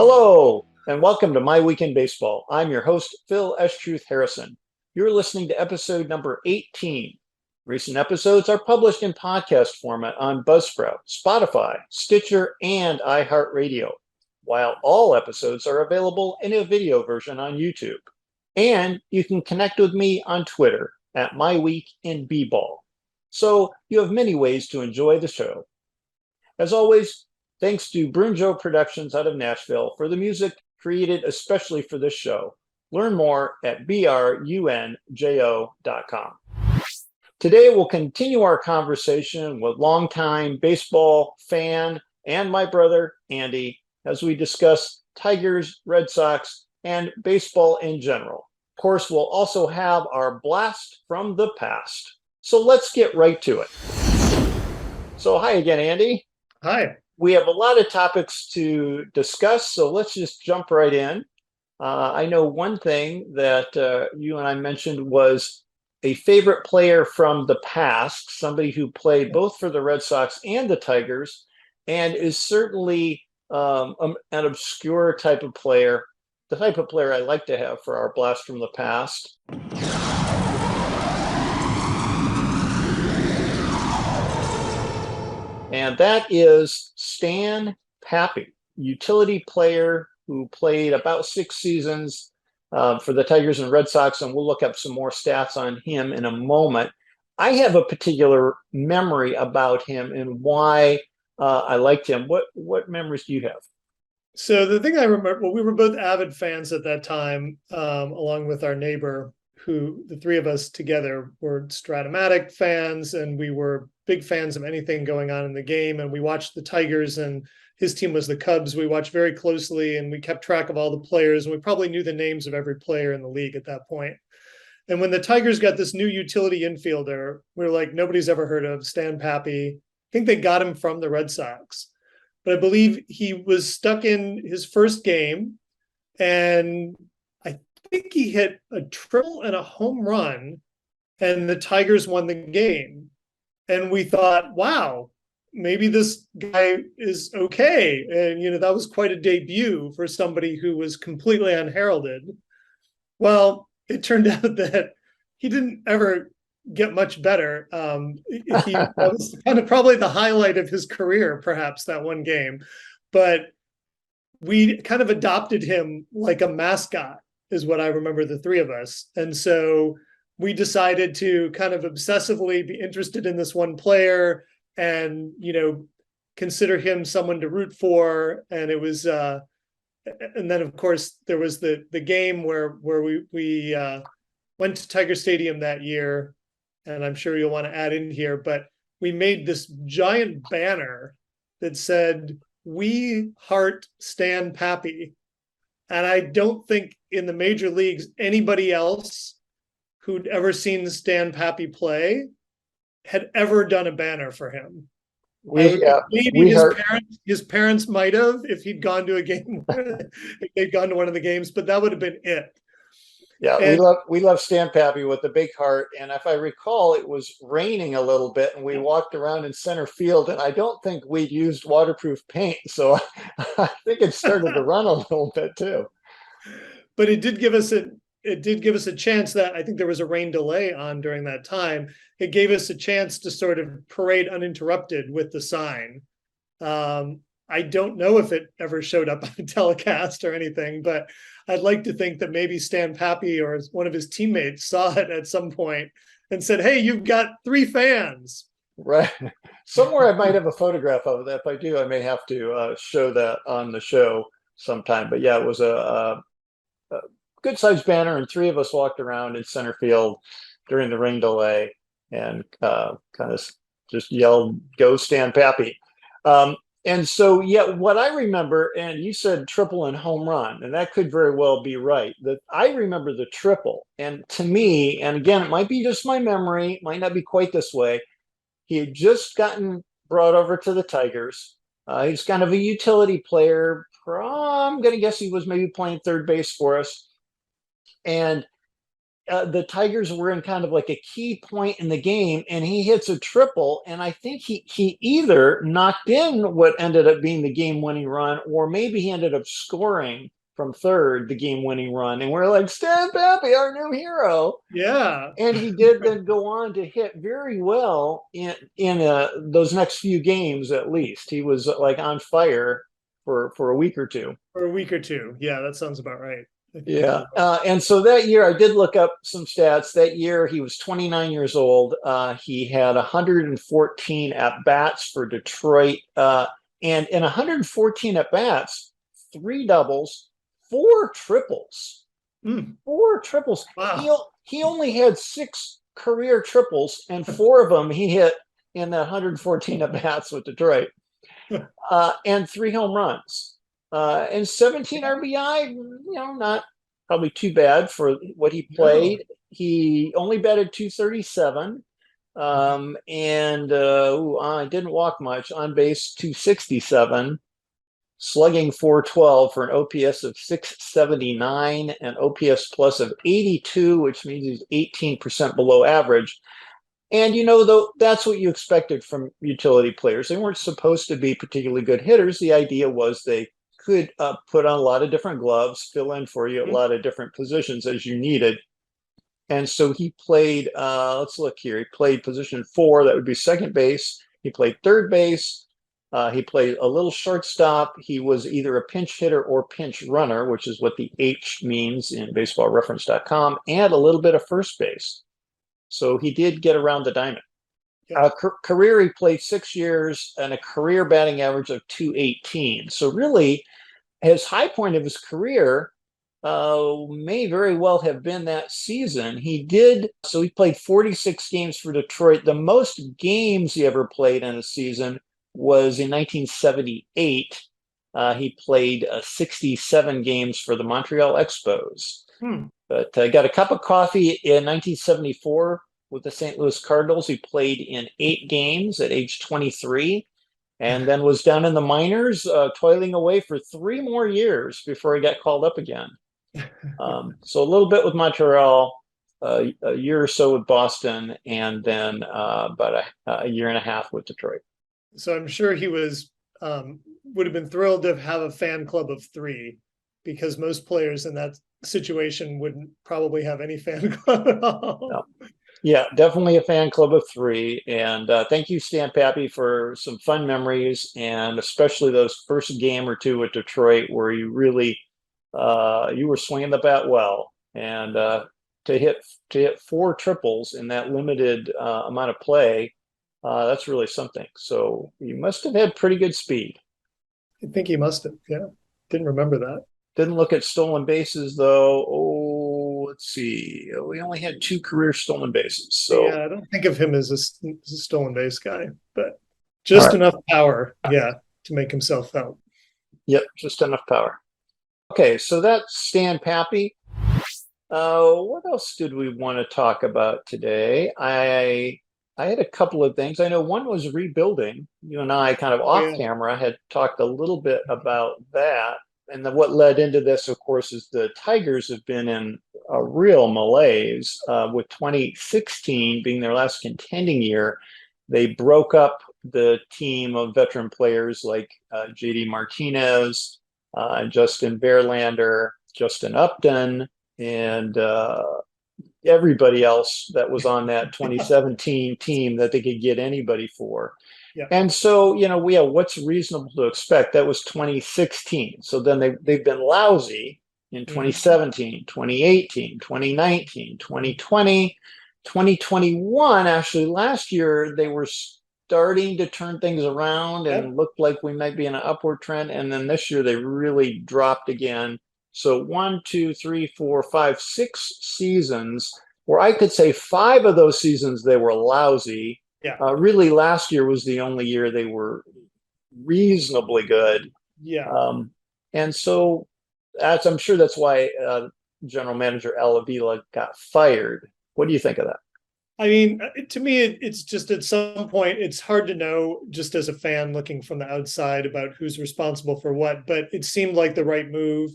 Hello, and welcome to My Week in Baseball. I'm your host, Phil Eschtruth Harrison. You're listening to episode number 18. Recent episodes are published in podcast format on Buzzsprout, Spotify, Stitcher, and iHeartRadio, while all episodes are available in a video version on YouTube. And you can connect with me on Twitter at MyWeekInBball. So you have many ways to enjoy the show. As always, thanks to Brunjo Productions out of Nashville for the music created especially for this show. Learn more at brunjo.com. Today, we'll continue our conversation with longtime baseball fan and my brother, Andy, as we discuss Tigers, Red Sox, and baseball in general. Of course, we'll also have our blast from the past. So let's get right to it. So hi again, Andy. Hi. We have a lot of topics to discuss, so let's just jump right in. I know one thing that you and I mentioned was a favorite player from the past, somebody who played both for the Red Sox and the Tigers, and is certainly an obscure type of player, the type of player I like to have for our blast from the past. And that is Stan Papi, utility player who played about 6 seasons for the Tigers and Red Sox, and we'll look up some more stats on him in a moment. I have a particular memory about him and why I liked him. What memories do you have? So the thing I remember, well, we were both avid fans at that time, along with our neighbor, who the three of us together were Stratomatic fans, and we were big fans of anything going on in the game. And we watched the Tigers, and his team was the Cubs. We watched very closely, and we kept track of all the players, and we probably knew the names of every player in the league at that point. And when the Tigers got this new utility infielder, we were like, nobody's ever heard of Stan Papi. I think they got him from the Red Sox, but I believe he was stuck in his first game, and I think he hit a triple and a home run, and the Tigers won the game. And we thought, wow, maybe this guy is okay. And, that was quite a debut for somebody who was completely unheralded. Well, it turned out that he didn't ever get much better. That was kind of probably the highlight of his career, perhaps, that one game. But we kind of adopted him like a mascot, is what I remember, the three of us. And so we decided to kind of obsessively be interested in this one player and, consider him someone to root for. And it was, and then of course there was the game where we went to Tiger Stadium that year. And I'm sure you'll want to add in here, but we made this giant banner that said, "We heart Stan Papi." And I don't think in the major leagues, anybody else who'd ever seen Stan Papi play had ever done a banner for him. Maybe his parents might have, if he'd gone to a game, if they'd gone to one of the games, but that would have been it. Yeah, and we love Stan Papi with a big heart. And if I recall, it was raining a little bit, and we walked around in center field, and I don't think we'd used waterproof paint, so I think it started to run a little bit too. But it did give us a chance. That I think there was a rain delay on during that time. It gave us a chance to sort of parade uninterrupted with the sign. I don't know if it ever showed up on a telecast or anything, but I'd like to think that maybe Stan Papi or one of his teammates saw it at some point and said, "Hey, you've got 3 fans." Right. Somewhere I might have a photograph of that. If I do, I may have to show that on the show sometime. But yeah, it was a good sized banner, and 3 of us walked around in center field during the rain delay and kind of just yelled, "Go Stan Papi." And so, yeah, what I remember, and you said triple and home run, and that could very well be right. That I remember the triple, and to me, and again, it might be just my memory, might not be quite this way. He had just gotten brought over to the Tigers. He's kind of a utility player. I'm going to guess he was maybe playing third base for us. And the Tigers were in kind of like a key point in the game, and he hits a triple, and I think he either knocked in what ended up being the game-winning run, or maybe he ended up scoring from third the game-winning run, and we're like, Stan Papi, our new hero. Yeah. And he did then go on to hit very well in those next few games. At least he was like on fire for a week or two. For a week or two. Yeah, that sounds about right. Yeah. And so that year, I did look up some stats. That year, he was 29 years old. He had 114 at bats for Detroit. And in 114 at bats, 3 doubles, 4 triples. Mm. 4 triples. Wow. He only had 6 career triples, and 4 of them he hit in that 114 at bats with Detroit, and 3 home runs, and 17 RBI. Not probably too bad for what he played. No. He only batted .237, and didn't walk much. On base .267. Slugging .412 for an OPS of 679 and OPS plus of 82, which means he's 18% below average. And, though, that's what you expected from utility players. They weren't supposed to be particularly good hitters. The idea was they could put on a lot of different gloves, fill in for you at a lot of different positions as you needed. And so he played, let's look here. He played position 4, that would be second base. He played third base. He played a little shortstop. He was either a pinch hitter or pinch runner, which is what the H means in baseballreference.com, and a little bit of first base. So he did get around the diamond. Yeah. Career, he played 6 years and a career batting average of .218. So really, his high point of his career may very well have been that season. He played 46 games for Detroit. The most games he ever played in a season was in 1978. He played 67 games for the Montreal Expos. But got a cup of coffee in 1974 with the St. Louis Cardinals. He played in 8 games at age 23, and then was down in the minors, toiling away for 3 more years before he got called up again. So a little bit with Montreal, a year or so with Boston, and then about a year and a half with Detroit. So I'm sure he would have been thrilled to have a fan club of 3, because most players in that situation wouldn't probably have any fan club at all. No. Yeah, definitely a fan club of 3. And thank you, Stan Papi, for some fun memories, and especially those first game or 2 with Detroit where you really you were swinging the bat well, and to hit 4 triples in that limited amount of play. That's really something. So you must have had pretty good speed. I think he must have. Yeah. Didn't remember that. Didn't look at stolen bases, though. Oh, let's see. We only had 2 career stolen bases. So yeah, I don't think of him as a stolen base guy, but just enough power, to make himself felt. Yep, just enough power. Okay, so that's Stan Papi. What else did we want to talk about today? I had a couple of things. I know one was rebuilding. You and I kind of off camera had talked a little bit about that. And then what led into this, of course, is the Tigers have been in a real malaise, with 2016 being their last contending year. They broke up the team of veteran players like JD Martinez, Justin Verlander, Justin Upton, and everybody else that was on that 2017 team that they could get anybody for. Yeah. And so, what's reasonable to expect? That was 2016. So then they've been lousy in 2017, 2018, 2019, 2020, 2021. Actually, last year they were starting to turn things around and looked like we might be in an upward trend. And then this year they really dropped again. So 1, 2, 3, 4, 5, 6 seasons where I could say 5 of those seasons they were lousy. Yeah. Really, last year was the only year they were reasonably good. Yeah. And so I'm sure that's why General Manager Avila got fired. What do you think of that? I mean, to me, it's just at some point, it's hard to know just as a fan looking from the outside about who's responsible for what, but it seemed like the right move.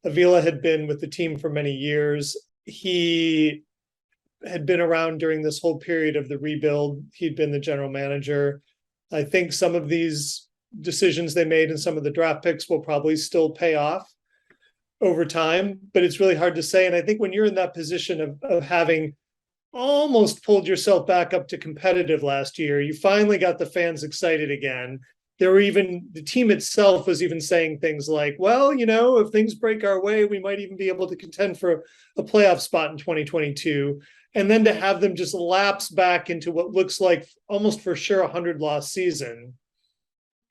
Avila had been with the team for many years. He had been around during this whole period of the rebuild. He'd been the general manager. I think some of these decisions they made and some of the draft picks will probably still pay off over time, but it's really hard to say. And I think when you're in that position of having almost pulled yourself back up to competitive last year, you finally got the fans excited again. There were even, the team itself was even saying things like, well, if things break our way, we might even be able to contend for a playoff spot in 2022. And then to have them just lapse back into what looks like almost for sure 100-loss season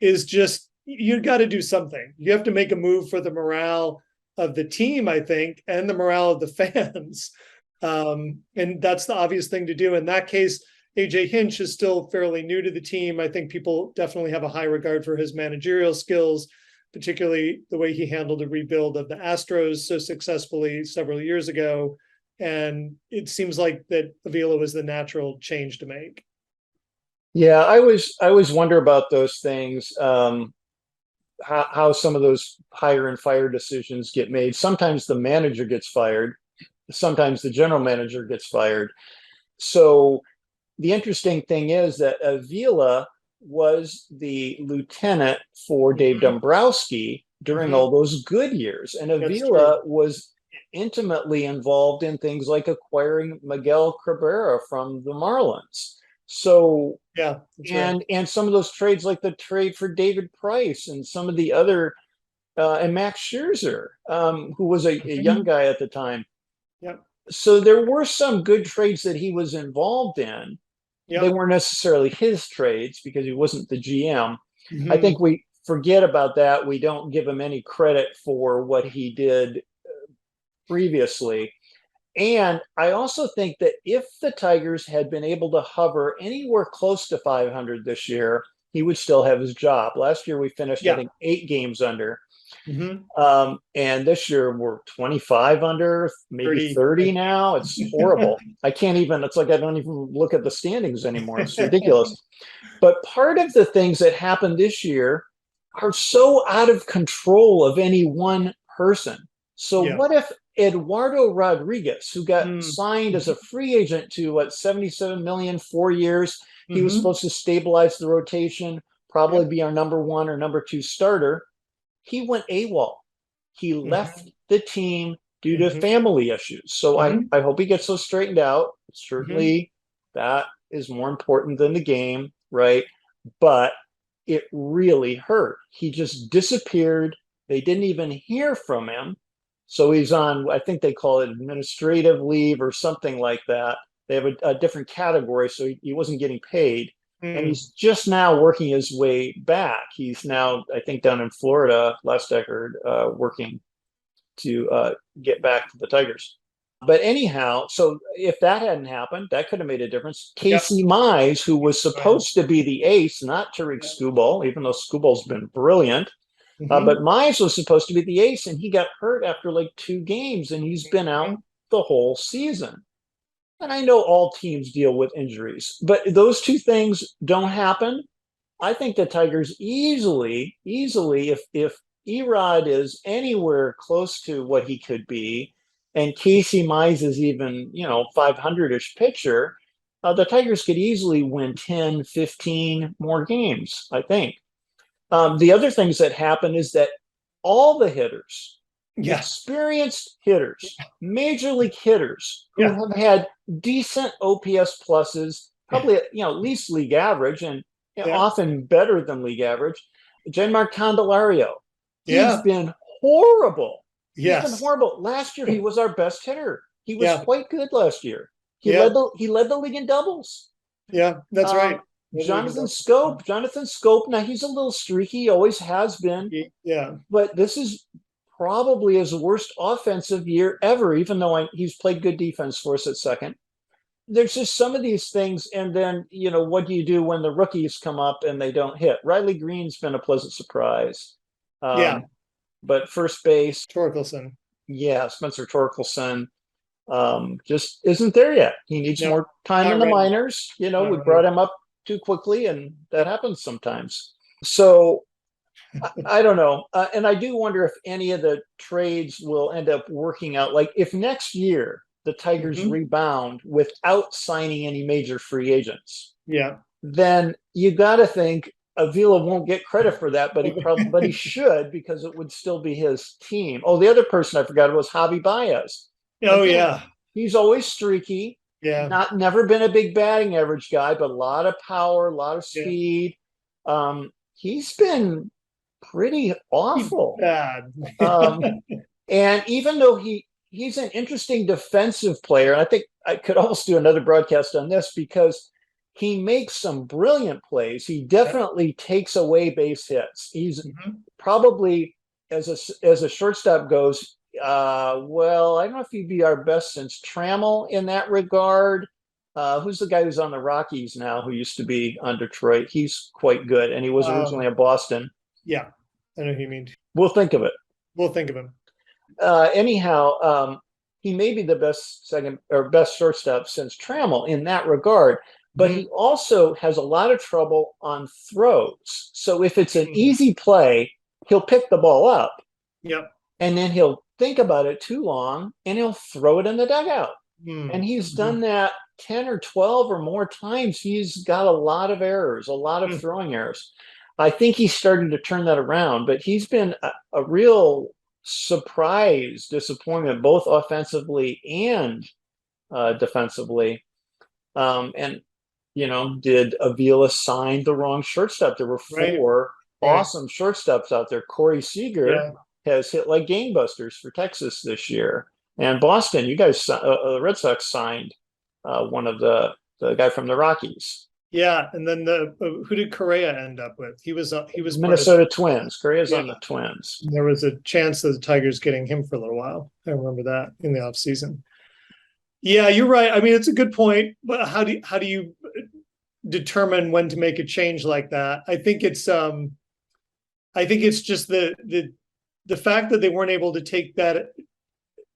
is just, you got to do something. You have to make a move for the morale of the team, I think, and the morale of the fans. And that's the obvious thing to do. In that case, AJ Hinch is still fairly new to the team. I think people definitely have a high regard for his managerial skills, particularly the way he handled the rebuild of the Astros so successfully several years ago. And it seems like that Avila was the natural change to make. Yeah, I always wonder about those things. How some of those hire and fire decisions get made. Sometimes the manager gets fired. Sometimes the general manager gets fired. So the interesting thing is that Avila was the lieutenant for Dave Dombrowski during all those good years. And Avila was intimately involved in things like acquiring Miguel Cabrera from the Marlins. So yeah, and some of those trades, like the trade for David Price and some of the other and Max Scherzer, who was a young guy at the time. Yep. So there were some good trades that he was involved in. Yep. They weren't necessarily his trades because he wasn't the GM. I think we forget about that. We don't give him any credit for what he did previously. And I also think that if the Tigers had been able to hover anywhere close to 500 this year, he would still have his job. Last year we finished, I think, 8 games under. And this year we're 25 under, maybe 30 now. It's horrible. I can't even, it's like I don't even look at the standings anymore. It's ridiculous. But part of the things that happened this year are so out of control of any one person. So what if Eduardo Rodriguez, who got signed as a free agent to 77 million, 4 years, he was supposed to stabilize the rotation, probably be our number 1 or number 2 starter. He went AWOL. He left the team due to family issues. So I hope he gets those straightened out. Certainly that is more important than the game, right? But it really hurt. He just disappeared. They didn't even hear from him. So he's on, I think they call it administrative leave or something like that. They have a different category, so he wasn't getting paid. And he's just now working his way back. He's now, I think, down in Florida, last I heard, working to get back to the Tigers. But anyhow, so if that hadn't happened, that could have made a difference. Casey Mize, who was supposed to be the ace, not Tariq Skubal, even though Skubal's been brilliant, but Mize was supposed to be the ace, and he got hurt after like 2 games, and he's been out the whole season. And I know all teams deal with injuries, but those 2 things don't happen. I think the Tigers easily, if Erod is anywhere close to what he could be, and Casey Mize is even, 500-ish pitcher, the Tigers could easily win 10, 15 more games, I think. The other things that happen is that all the hitters, experienced hitters, major league hitters who have had decent OPS pluses, probably at least league average and often better than league average. Janmark Candelario, he's been horrible. He's been horrible. Last year he was our best hitter. He was quite good last year. He led the league in doubles. Yeah, that's right. Jonathan Scope. Now he's a little streaky, always has been. Yeah. But this is probably his worst offensive year ever, even though he's played good defense for us at second. There's just some of these things. And then, what do you do when the rookies come up and they don't hit? Riley Green's been a pleasant surprise. But first base. Torkelson. Yeah, Spencer Torkelson just isn't there yet. He needs more time in the minors. We brought him up too quickly, and that happens sometimes. So I don't know. And I do wonder if any of the trades will end up working out. Like if next year the Tigers Mhm. rebound without signing any major free agents, Yeah. then you got to think Avila won't get credit for that, but he should, because it would still be his team. Oh, the other person I forgot was Javi Baez. Oh Again, yeah. he's always streaky, Yeah. never been a big batting average guy, but a lot of power, a lot of Yeah. speed. He's been pretty awful. Bad. Um, and even though he's an interesting defensive player, I think I could almost do another broadcast on this, because he makes some brilliant plays. He definitely takes away base hits. He's Mhm. probably, as a shortstop goes, well, I don't know if he'd be our best since Trammell in that regard. Who's the guy who's on the Rockies now, who used to be on Detroit? He's quite good, and he was originally in Boston. Yeah, I know who you mean. We'll think of it. We'll think of him. Anyhow, he may be the best second or best shortstop since Trammell in that regard, but he Mhm. also has a lot of trouble on throws. So if it's an Mhm. easy play, he'll pick the ball up, Yep. and then he'll think about it too long and he'll throw it in the dugout. And he's Mhm. done that 10 or 12 or more times. He's got a lot of errors, a lot of Mhm. throwing errors. I think he's starting to turn that around, but he's been a real surprise disappointment, both offensively and defensively. And, did Avila sign the wrong shortstop? There were Right. four Right. awesome shortstops out there. Corey Seager Yeah. has hit like gangbusters for Texas this year. And Boston, you guys, the Red Sox signed one of the guy from the Rockies. Yeah. And then who did Correa end up with? He was part of Minnesota Twins. Correa's yeah. on the Twins. There was a chance of the Tigers getting him for a little while. I remember that in the offseason. Yeah, you're right. I mean, it's a good point, but how do you determine when to make a change like that? I think it's just the fact that they weren't able to take that,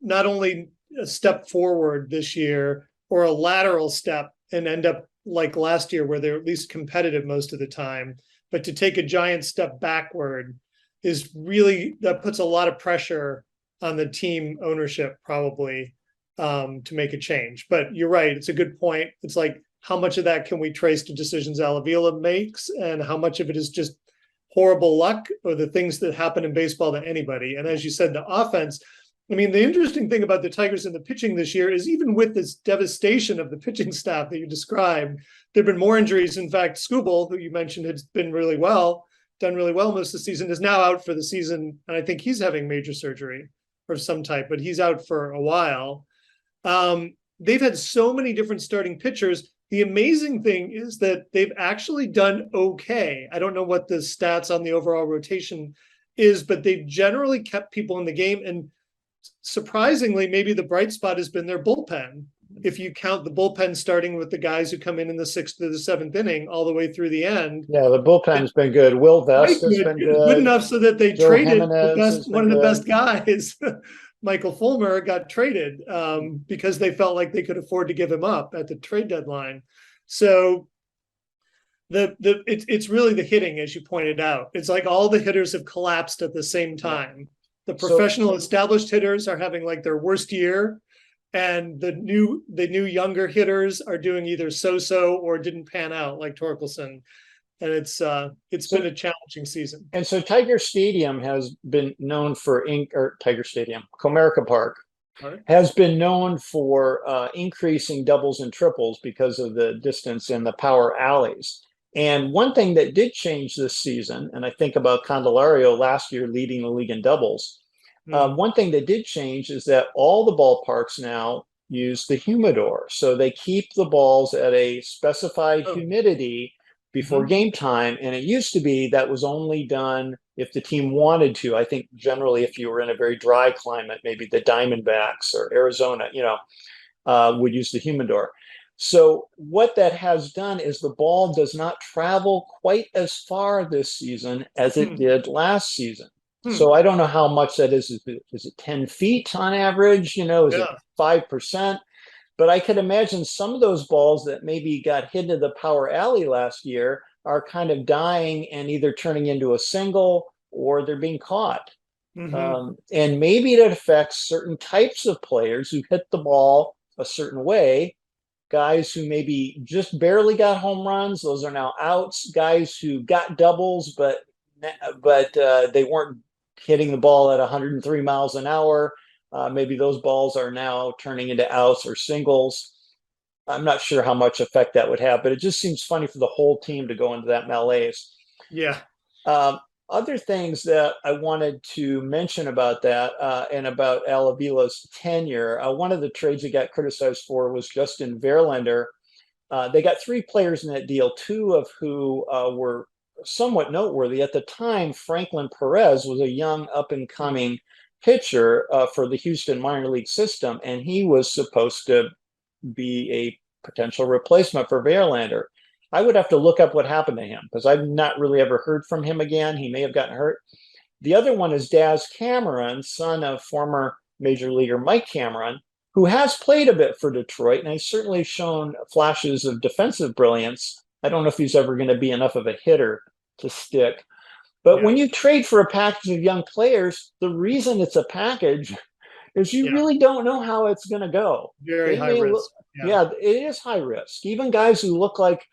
not only a step forward this year or a lateral step and end up like last year where they're at least competitive most of the time, but to take a giant step backward is really, that puts a lot of pressure on the team ownership probably, to make a change. But you're right, it's a good point. It's like, how much of that can we trace to decisions Avila makes, and how much of it is just horrible luck or the things that happen in baseball to anybody? And as you said, the offense, I mean, the interesting thing about the Tigers and the pitching this year is, even with this devastation of the pitching staff that you described, there have been more injuries. In fact, Skubal, who you mentioned has been done really well most of the season, is now out for the season. And I think he's having major surgery of some type, but he's out for a while. They've had so many different starting pitchers. The amazing thing is that they've actually done okay. I don't know what the stats on the overall rotation is, but they've generally kept people in the game. And surprisingly, maybe the bright spot has been their bullpen. If you count the bullpen starting with the guys who come in the sixth to the seventh inning all the way through the end. Yeah, the bullpen's been good. Will Vest has been Good good. enough so that they Joe traded Jimenez has one been of the good. best guys. Michael Fulmer got traded because they felt like they could afford to give him up at the trade deadline. So it's really the hitting, as you pointed out. It's like all the hitters have collapsed at the same time. The professional established hitters are having like their worst year, and the new younger hitters are doing either so-so or didn't pan out, like Torkelson. And it's been a challenging season. And so Tiger Stadium has been known for Tiger Stadium, Comerica Park has been known for increasing doubles and triples because of the distance in the power alleys. And one thing that did change this season, and I think about Candelario last year leading the league in doubles, one thing that did change is that all the ballparks now use the humidor. So they keep the balls at a specified humidity before game time. And it used to be that was only done if the team wanted to. I think generally if you were in a very dry climate, maybe the Diamondbacks or Arizona, would use the humidor. So what that has done is the ball does not travel quite as far this season as it did last season. So I don't know how much that is. Is it 10 feet on average? Is it 5%? But I could imagine some of those balls that maybe got hit into the power alley last year are kind of dying and either turning into a single or they're being caught. And maybe it affects certain types of players who hit the ball a certain way. Guys who maybe just barely got home runs, those are now outs. Guys who got doubles, but they weren't hitting the ball at 103 miles an hour. Maybe those balls are now turning into outs or singles. I'm not sure how much effect that would have, but it just seems funny for the whole team to go into that malaise. Yeah. Other things that I wanted to mention about that and about Avila's tenure, one of the trades he got criticized for was Justin Verlander. They got 3 players in that deal, 2 of who were somewhat noteworthy. At the time, Franklin Perez was a young up-and-coming pitcher for the Houston minor league system, and he was supposed to be a potential replacement for Verlander. I would have to look up what happened to him because I've not really ever heard from him again. He may have gotten hurt. The other one is Daz Cameron, son of former major leaguer Mike Cameron, who has played a bit for Detroit, and he's certainly shown flashes of defensive brilliance. I don't know if he's ever going to be enough of a hitter to stick. But when you trade for a package of young players, the reason it's a package is you really don't know how it's going to go. Very high risk. Yeah, it is high risk. Even guys who look like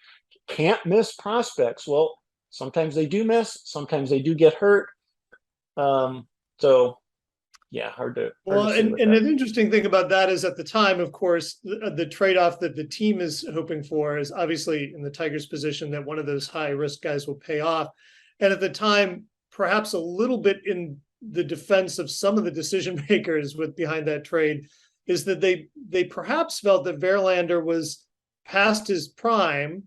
can't miss prospects. Well, sometimes they do miss, sometimes they do get hurt. So yeah, hard to and an interesting thing about that is at the time, of course, the trade-off that the team is hoping for is obviously in the Tigers' position that one of those high-risk guys will pay off. And at the time, perhaps a little bit in the defense of some of the decision makers behind that trade is that they perhaps felt that Verlander was past his prime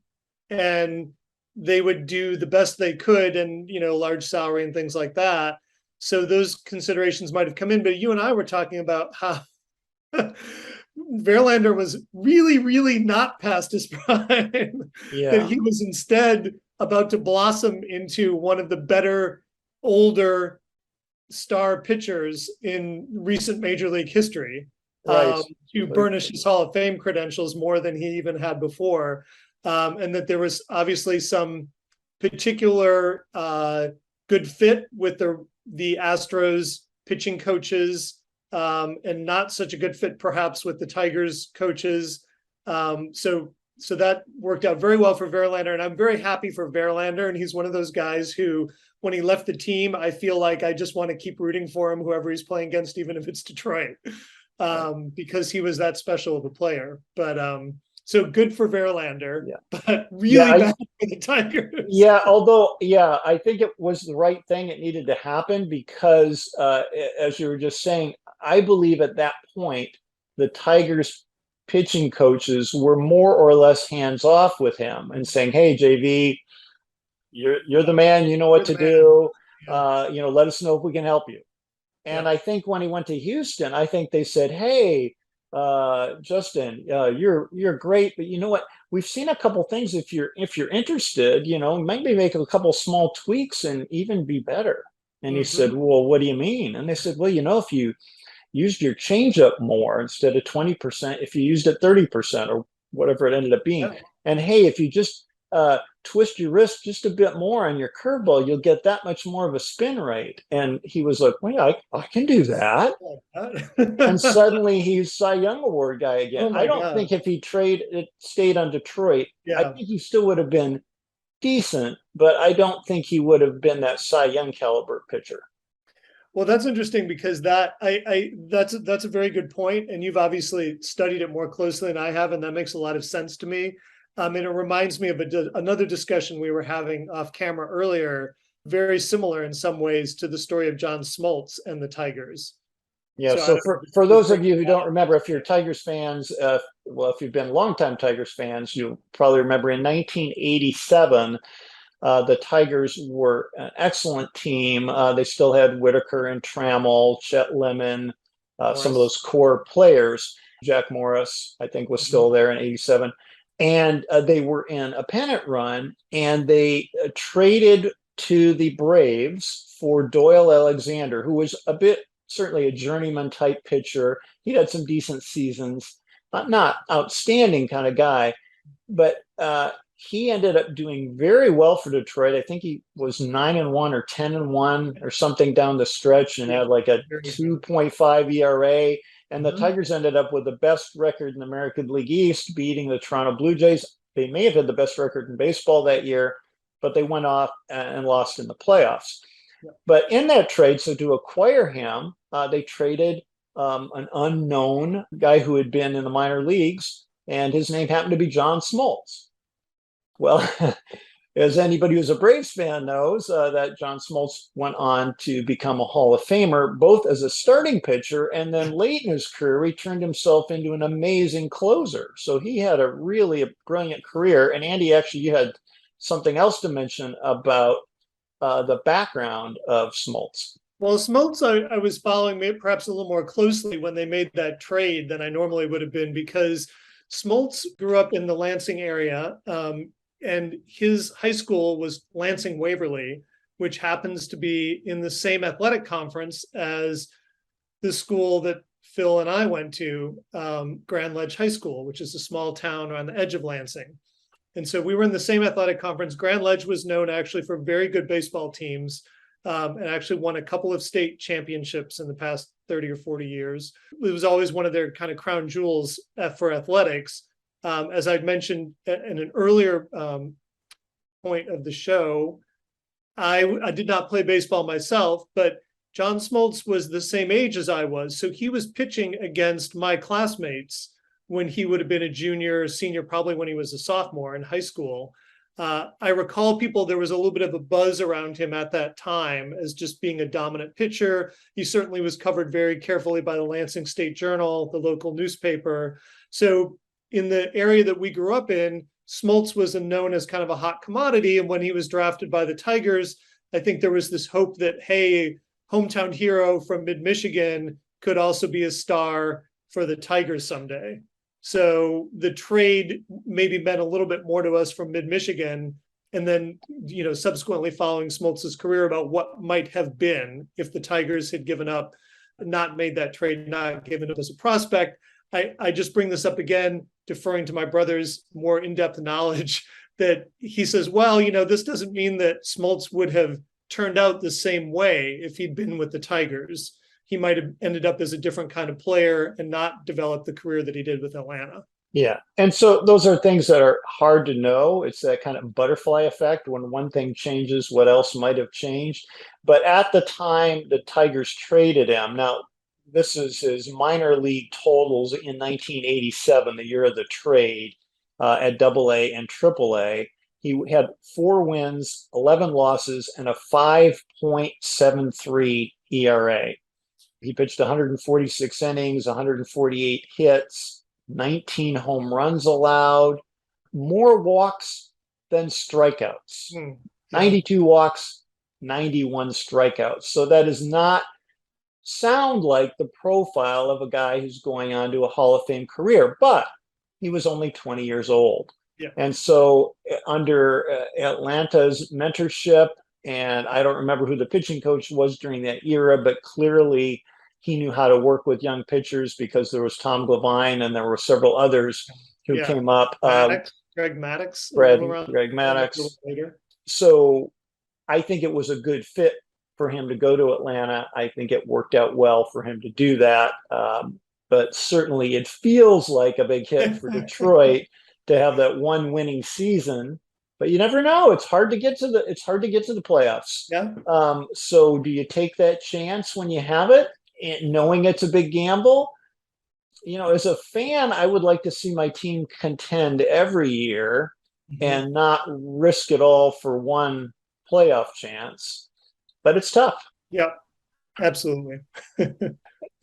and they would do the best they could and, large salary and things like that. So those considerations might have come in, but you and I were talking about how Verlander was really, really not past his prime. Yeah. That he was instead about to blossom into one of the better, older star pitchers in recent major league history. To burnish his Hall of Fame credentials more than he even had before. And that there was obviously some particular good fit with the Astros pitching coaches, and not such a good fit perhaps with the Tigers coaches. So that worked out very well for Verlander, and I'm very happy for Verlander. And he's one of those guys who, when he left the team, I feel like I just want to keep rooting for him, whoever he's playing against, even if it's Detroit, because he was that special of a player. But so good for Verlander, but really bad for the Tigers. Yeah, although, I think it was the right thing. It needed to happen because, as you were just saying, I believe at that point, the Tigers pitching coaches were more or less hands off with him and saying, hey, JV, you're the man, you know what to do. Let us know if we can help you. And I think when he went to Houston, I think they said, hey, Justin, you're great, but you know what? We've seen a couple things. If you're interested, maybe make a couple small tweaks and even be better. And he said, well, what do you mean? And they said, well, if you used your changeup more instead of 20%, if you used it 30% or whatever it ended up being, and hey, if you just twist your wrist just a bit more on your curveball, you'll get that much more of a spin rate. And he was like, well, I can do that. And suddenly he's Cy Young Award guy again. I don't think if he stayed on Detroit, I think he still would have been decent, but I don't think he would have been that Cy Young caliber pitcher. Well, that's interesting because that's a very good point, and you've obviously studied it more closely than I have, and that makes a lot of sense to me. And it reminds me of another discussion we were having off camera earlier, very similar in some ways to the story of John Smoltz and the Tigers. Yeah. So for those of you who don't remember, if you're Tigers fans, if you've been longtime Tigers fans, you'll probably remember in 1987. The Tigers were an excellent team. They still had Whitaker and Trammell, Chet Lemon, some of those core players. Jack Morris, I think, was still there in 87. And they were in a pennant run, and they traded to the Braves for Doyle Alexander, who was certainly a journeyman type pitcher. He had some decent seasons, not outstanding kind of guy, but he ended up doing very well for Detroit. I think he was 9-1 or 10-1 or something down the stretch, and had like a 2.5 ERA. And the Tigers ended up with the best record in the American League East, beating the Toronto Blue Jays. They may have had the best record in baseball that year, but they went off and lost in the playoffs. But in that trade, so to acquire him, they traded an unknown guy who had been in the minor leagues, and his name happened to be John Smoltz. Well, as anybody who's a Braves fan knows, that John Smoltz went on to become a Hall of Famer, both as a starting pitcher, and then late in his career, he turned himself into an amazing closer. So he had a brilliant career. And Andy, actually, you had something else to mention about the background of Smoltz. Well, Smoltz, I was following perhaps a little more closely when they made that trade than I normally would have been, because Smoltz grew up in the Lansing area, and his high school was Lansing Waverly, which happens to be in the same athletic conference as the school that Phil and I went to, Grand Ledge High School, which is a small town on the edge of Lansing. And so we were in the same athletic conference. Grand Ledge was known actually for very good baseball teams, and actually won a couple of state championships in the past 30 or 40 years. It was always one of their kind of crown jewels for athletics. As I'd mentioned in an earlier point of the show, I did not play baseball myself, but John Smoltz was the same age as I was. So he was pitching against my classmates when he would have been a junior or senior, probably when he was a sophomore in high school. I recall there was a little bit of a buzz around him at that time as just being a dominant pitcher. He certainly was covered very carefully by the Lansing State Journal, the local newspaper. So in the area that we grew up in, Smoltz was known as kind of a hot commodity. And when he was drafted by the Tigers, I think there was this hope that, hey, hometown hero from mid-Michigan could also be a star for the Tigers someday. So the trade maybe meant a little bit more to us from mid-Michigan, and then, subsequently following Smoltz's career about what might have been if the Tigers had given up, not made that trade, not given up as a prospect. I just bring this up again, deferring to my brother's more in-depth knowledge, that he says, well, this doesn't mean that Smoltz would have turned out the same way if he'd been with the Tigers. He might have ended up as a different kind of player and not developed the career that he did with Atlanta. Yeah. And so those are things that are hard to know. It's that kind of butterfly effect. When one thing changes, what else might have changed? But at the time the Tigers traded him, now this is his minor league totals in 1987, the year of the trade, at AA and AAA. He had 4 wins, 11 losses, and a 5.73 ERA. He pitched 146 innings, 148 hits, 19 home runs allowed, more walks than strikeouts. 92 walks, 91 strikeouts. So that does not sound like the profile of a guy who's going on to a Hall of Fame career, but he was only 20 years old. Yeah. And so under Atlanta's mentorship, and I don't remember who the pitching coach was during that era, but clearly he knew how to work with young pitchers, because there was Tom Glavine and there were several others who came up. Greg Maddux. Greg Maddux. So I think it was a good fit for him to go to Atlanta. I think it worked out well for him to do that. But certainly it feels like a big hit for Detroit to have that one winning season. But you never know. It's hard to get to the playoffs. Yeah. So do you take that chance when you have it, and knowing it's a big gamble? As a fan, I would like to see my team contend every year and not risk it all for one playoff chance. But it's tough. Yeah, absolutely.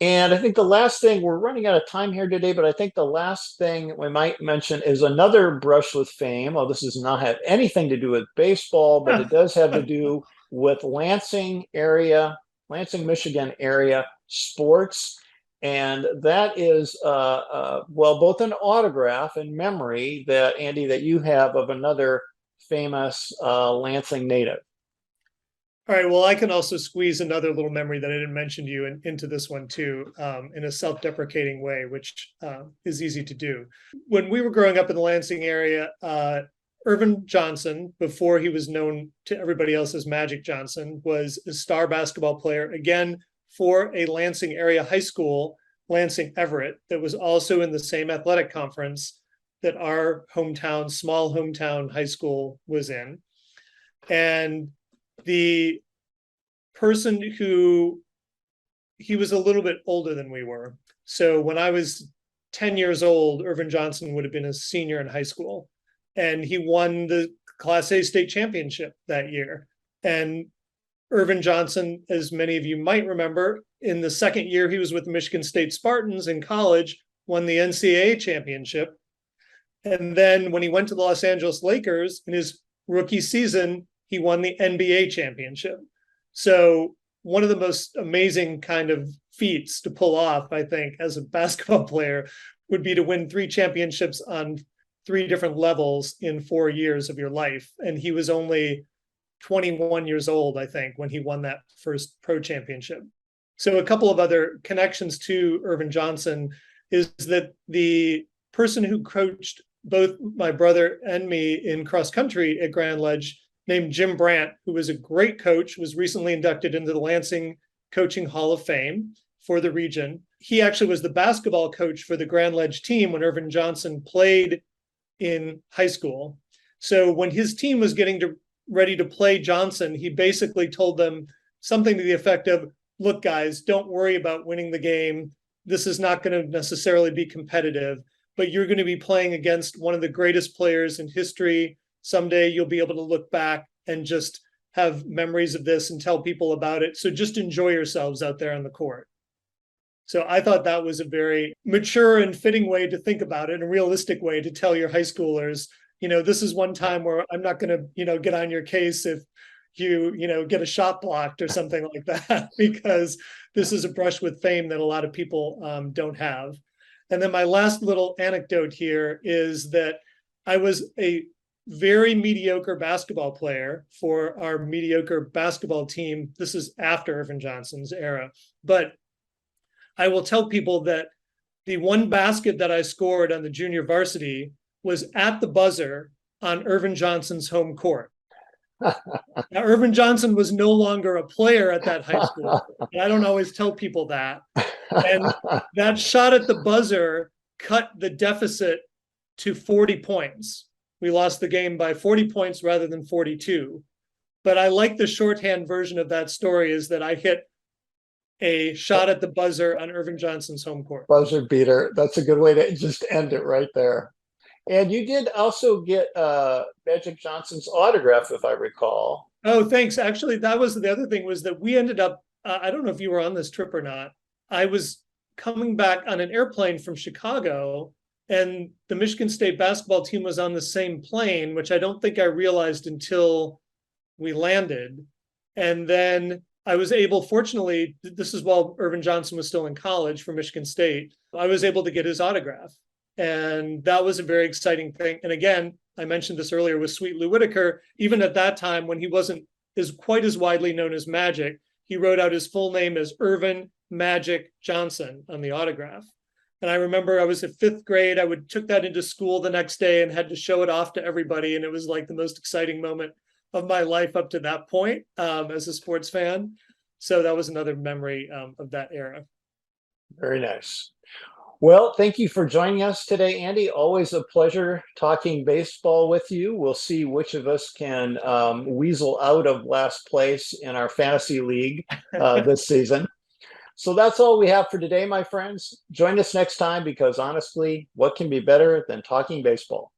And I think the last thing, we're running out of time here today, but I think the last thing we might mention is another brush with fame. Well, this does not have anything to do with baseball, but it does have to do with Lansing, Michigan area sports. And that is, both an autograph and memory that, Andy, that you have of another famous Lansing native. All right. Well, I can also squeeze another little memory that I didn't mention to you into this one too, in a self-deprecating way, which is easy to do. When we were growing up in the Lansing area, Earvin Johnson, before he was known to everybody else as Magic Johnson, was a star basketball player, again, for a Lansing area high school, Lansing Everett, that was also in the same athletic conference that our hometown, small hometown high school was in. And the person he was a little bit older than we were. So when I was 10 years old, Earvin Johnson would have been a senior in high school. And he won the Class A state championship that year. And Earvin Johnson, as many of you might remember, in the second year he was with the Michigan State Spartans in college, won the NCAA championship. And then when he went to the Los Angeles Lakers in his rookie season, he won the NBA championship. So one of the most amazing kind of feats to pull off, I think, as a basketball player would be to win 3 championships on 3 different levels in 4 years of your life. And he was only 21 years old, I think, when he won that first pro championship. So a couple of other connections to Earvin Johnson is that the person who coached both my brother and me in cross country at Grand Ledge, named Jim Brandt, who was a great coach, was recently inducted into the Lansing Coaching Hall of Fame for the region. He actually was the basketball coach for the Grand Ledge team when Earvin Johnson played in high school. So when his team was getting ready to play Johnson, he basically told them something to the effect of, look, guys, don't worry about winning the game. This is not going to necessarily be competitive, but you're going to be playing against one of the greatest players in history. Someday you'll be able to look back and just have memories of this and tell people about it. So just enjoy yourselves out there on the court. So I thought that was a very mature and fitting way to think about it, and a realistic way to tell your high schoolers, this is one time where I'm not going to, get on your case if you get a shot blocked or something like that, because this is a brush with fame that a lot of people don't have. And then my last little anecdote here is that I was a very mediocre basketball player for our mediocre basketball team. This is after Earvin Johnson's era, but I will tell people that the one basket that I scored on the junior varsity was at the buzzer on Earvin Johnson's home court. Now, Earvin Johnson was no longer a player at that high school. And I don't always tell people that. And that shot at the buzzer cut the deficit to 40 points. We lost the game by 40 points rather than 42. But I like the shorthand version of that story is that I hit a shot at the buzzer on Earvin Johnson's home court. Buzzer beater. That's a good way to just end it right there. And you did also get Magic Johnson's autograph, if I recall. Oh, thanks. Actually, that was the other thing, was that we ended up, I don't know if you were on this trip or not. I was coming back on an airplane from Chicago, and the Michigan State basketball team was on the same plane, which I don't think I realized until we landed. And then I was able, fortunately, this is while Earvin Johnson was still in college for Michigan State, I was able to get his autograph. And that was a very exciting thing. And again, I mentioned this earlier with Sweet Lou Whitaker, even at that time when he wasn't quite as widely known as Magic, he wrote out his full name as Earvin Magic Johnson on the autograph. And I remember I was in 5th grade. I took that into school the next day and had to show it off to everybody. And it was like the most exciting moment of my life up to that point as a sports fan. So that was another memory of that era. Very nice. Well, thank you for joining us today, Andy. Always a pleasure talking baseball with you. We'll see which of us can weasel out of last place in our fantasy league this season. So that's all we have for today, my friends. Join us next time, because honestly, what can be better than talking baseball?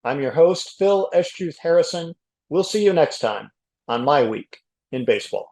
I'm your host, Phil Eschtruth Harrison. We'll see you next time on My Week in Baseball.